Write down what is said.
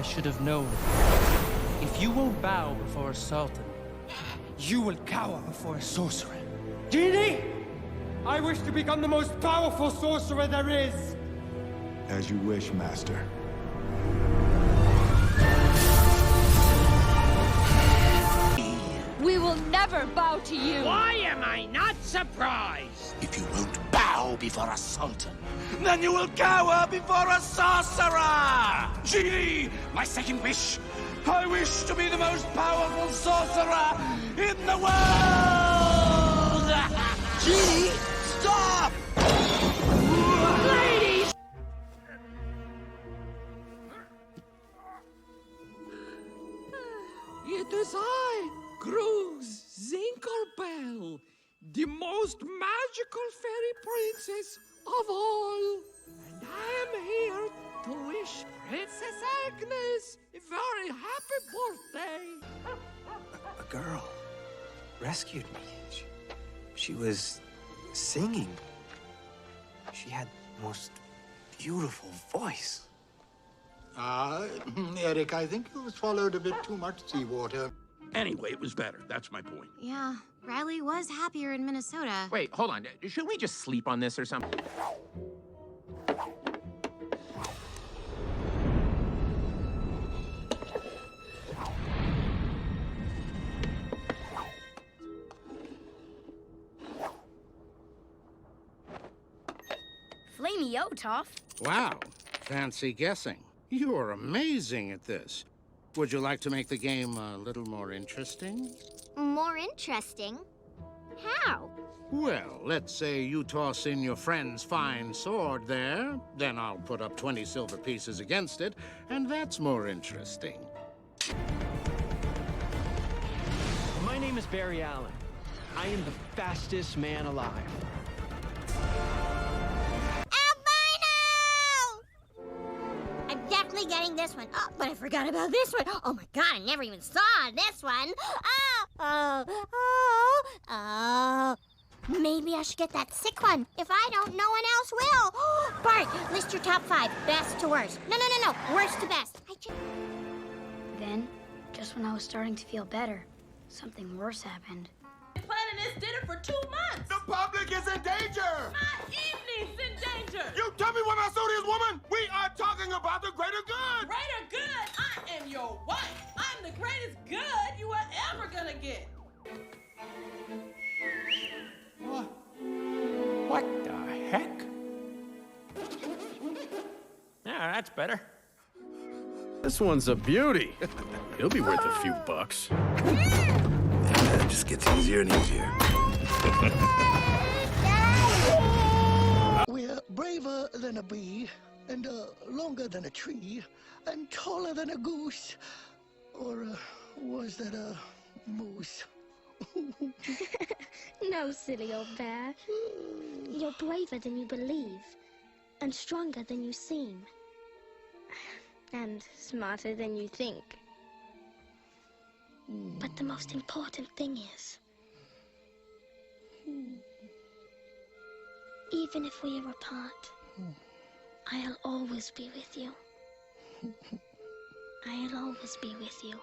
I should have known. If you won't bow before a sultan, you will cower before a sorcerer. Genie! I wish to become the most powerful sorcerer there is! As you wish, Master. We will never bow to you! Why am I not surprised? If you won't bow before a sultan, then you will cower before a sorcerer! Genie, my second wish. I wish to be the most powerful sorcerer in the world! Genie, stop! Ladies! It is I, Grooves Zinklebell, the most magical fairy princess of all. And I am here to wish Princess Agnes a very happy birthday. A girl rescued me. She was singing. She had the most beautiful voice. Eric, I think you swallowed a bit too much seawater. Anyway, it was better. That's my point. Yeah, Riley was happier in Minnesota. Wait, hold on. Should we just sleep on this or something? Flamey Otoff. Wow, fancy guessing. You're amazing at this. Would you like to make the game a little more interesting? More interesting? How? Well, let's say you toss in your friend's fine sword there, then I'll put up 20 silver pieces against it, and that's more interesting. My name is Barry Allen. I am the fastest man alive. Getting this one. Oh, but I forgot about this one. Oh my god, I never even saw this one. Oh. Maybe I should get that sick one. If I don't, no one else will. Bart, list your top 5, best to worst. No, worst to best. Then, just when I was starting to feel better, something worse happened. Planning this dinner for 2 months. The public is in danger! My evening's in danger. You tell me what my suit is, woman! We are talking about the greater good! Greater good? I am your wife. I'm the greatest good you are ever gonna get. What the heck? Yeah, that's better. This one's a beauty. He'll be worth a few bucks. It just gets easier and easier. We're braver than a bee, and longer than a tree, and taller than a goose. Or was that a moose? No, silly old bear. You're braver than you believe, and stronger than you seem, and smarter than you think. But the most important thing is, even if we are apart, I'll always be with you. I'll always be with you.